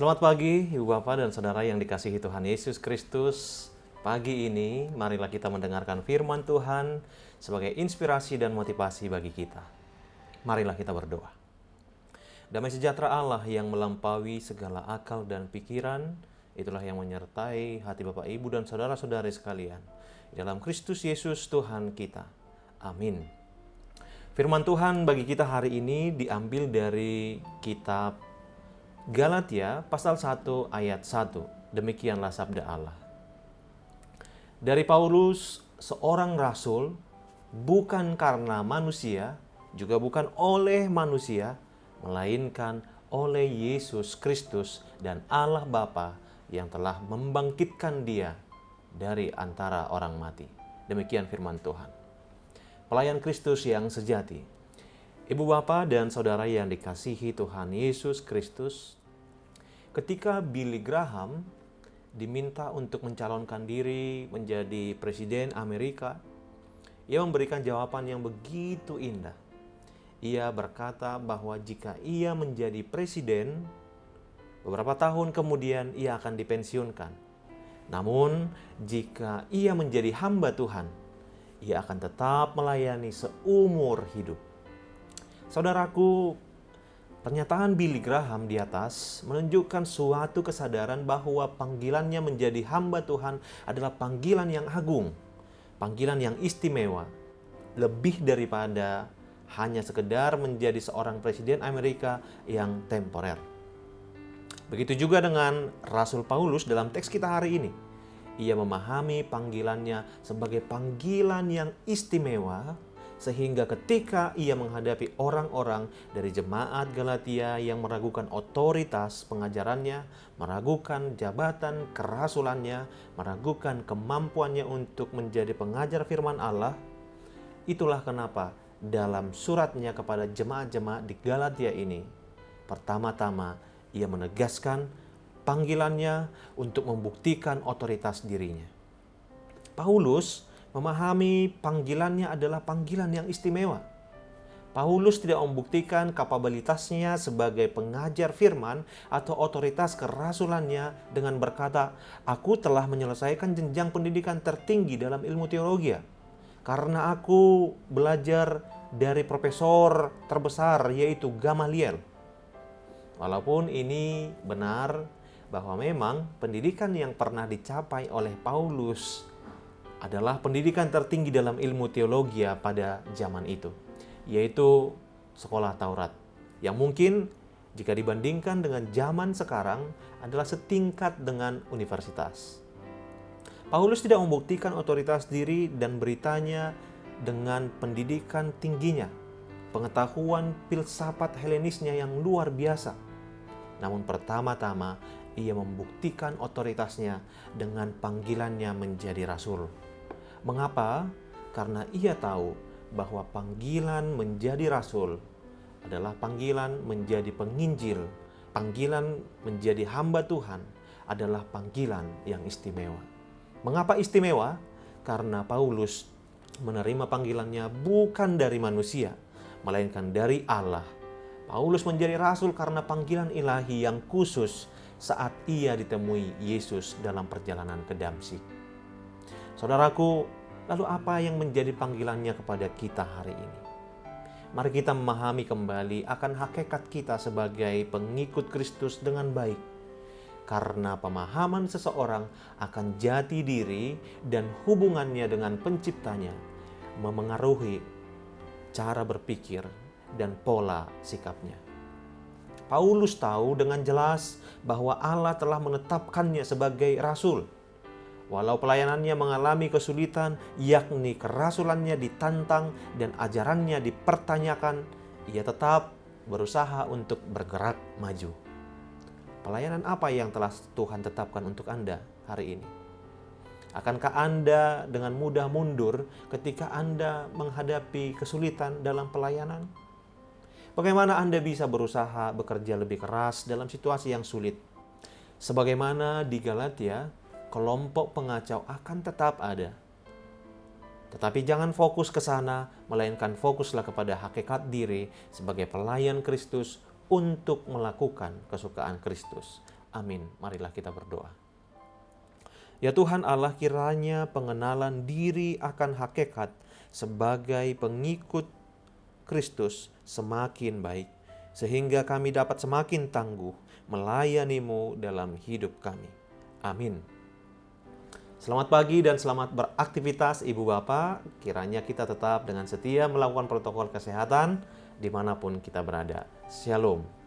Selamat pagi, Ibu Bapak dan Saudara yang dikasihi Tuhan Yesus Kristus. Pagi ini, marilah kita mendengarkan firman Tuhan sebagai inspirasi dan motivasi bagi kita. Marilah kita berdoa. Damai sejahtera Allah yang melampaui segala akal dan pikiran, itulah yang menyertai hati Bapak, Ibu, dan Saudara-saudari sekalian. Dalam Kristus Yesus Tuhan kita. Amin. Firman Tuhan bagi kita hari ini diambil dari kitab Galatia pasal 1 ayat 1. Demikianlah sabda Allah. Dari Paulus, seorang rasul, bukan karena manusia, juga bukan oleh manusia, melainkan oleh Yesus Kristus dan Allah Bapa yang telah membangkitkan Dia dari antara orang mati. Demikian firman Tuhan. Pelayan Kristus yang sejati. Ibu Bapak dan Saudara yang dikasihi Tuhan Yesus Kristus, ketika Billy Graham diminta untuk mencalonkan diri menjadi Presiden Amerika, ia memberikan jawaban yang begitu indah. Ia berkata bahwa jika ia menjadi presiden, beberapa tahun kemudian ia akan dipensiunkan. Namun, jika ia menjadi hamba Tuhan, ia akan tetap melayani seumur hidup. Saudaraku, pernyataan Billy Graham di atas menunjukkan suatu kesadaran bahwa panggilannya menjadi hamba Tuhan adalah panggilan yang agung, panggilan yang istimewa, lebih daripada hanya sekedar menjadi seorang presiden Amerika yang temporer. Begitu juga dengan Rasul Paulus dalam teks kita hari ini. Ia memahami panggilannya sebagai panggilan yang istimewa, sehingga ketika ia menghadapi orang-orang dari jemaat Galatia yang meragukan otoritas pengajarannya, meragukan jabatan kerasulannya, meragukan kemampuannya untuk menjadi pengajar firman Allah, itulah kenapa dalam suratnya kepada jemaat-jemaat di Galatia ini, pertama-tama ia menegaskan panggilannya untuk membuktikan otoritas dirinya. Paulus memahami panggilannya adalah panggilan yang istimewa. Paulus tidak membuktikan kapabilitasnya sebagai pengajar firman atau otoritas kerasulannya dengan berkata, "Aku telah menyelesaikan jenjang pendidikan tertinggi dalam ilmu teologi, karena aku belajar dari profesor terbesar yaitu Gamaliel." Walaupun ini benar bahwa memang pendidikan yang pernah dicapai oleh Paulus adalah pendidikan tertinggi dalam ilmu teologi pada zaman itu, yaitu sekolah Taurat, yang mungkin jika dibandingkan dengan zaman sekarang adalah setingkat dengan universitas. Paulus tidak membuktikan otoritas diri dan beritanya dengan pendidikan tingginya, pengetahuan filsafat Helenisnya yang luar biasa. Namun pertama-tama ia membuktikan otoritasnya dengan panggilannya menjadi rasul. Mengapa? Karena ia tahu bahwa panggilan menjadi rasul adalah panggilan menjadi penginjil, panggilan menjadi hamba Tuhan adalah panggilan yang istimewa. Mengapa istimewa? Karena Paulus menerima panggilannya bukan dari manusia, melainkan dari Allah. Paulus menjadi rasul karena panggilan ilahi yang khusus saat ia ditemui Yesus dalam perjalanan ke Damsyik. Saudaraku, lalu apa yang menjadi panggilannya kepada kita hari ini? Mari kita memahami kembali akan hakikat kita sebagai pengikut Kristus dengan baik. Karena pemahaman seseorang akan jati diri dan hubungannya dengan penciptanya memengaruhi cara berpikir dan pola sikapnya. Paulus tahu dengan jelas bahwa Allah telah menetapkannya sebagai rasul. Walau pelayanannya mengalami kesulitan, yakni kerasulannya ditantang dan ajarannya dipertanyakan, ia tetap berusaha untuk bergerak maju. Pelayanan apa yang telah Tuhan tetapkan untuk Anda hari ini? Akankah Anda dengan mudah mundur ketika Anda menghadapi kesulitan dalam pelayanan? Bagaimana Anda bisa berusaha bekerja lebih keras dalam situasi yang sulit? Sebagaimana di Galatia, kelompok pengacau akan tetap ada. Tetapi jangan fokus ke sana, melainkan fokuslah kepada hakikat diri sebagai pelayan Kristus untuk melakukan kesukaan Kristus. Amin. Marilah kita berdoa. Ya Tuhan Allah, kiranya pengenalan diri akan hakikat sebagai pengikut Kristus semakin baik, sehingga kami dapat semakin tangguh melayani-Mu dalam hidup kami. Amin. Selamat pagi dan selamat beraktivitas Ibu Bapak. Kiranya kita tetap dengan setia melakukan protokol kesehatan dimanapun kita berada. Shalom.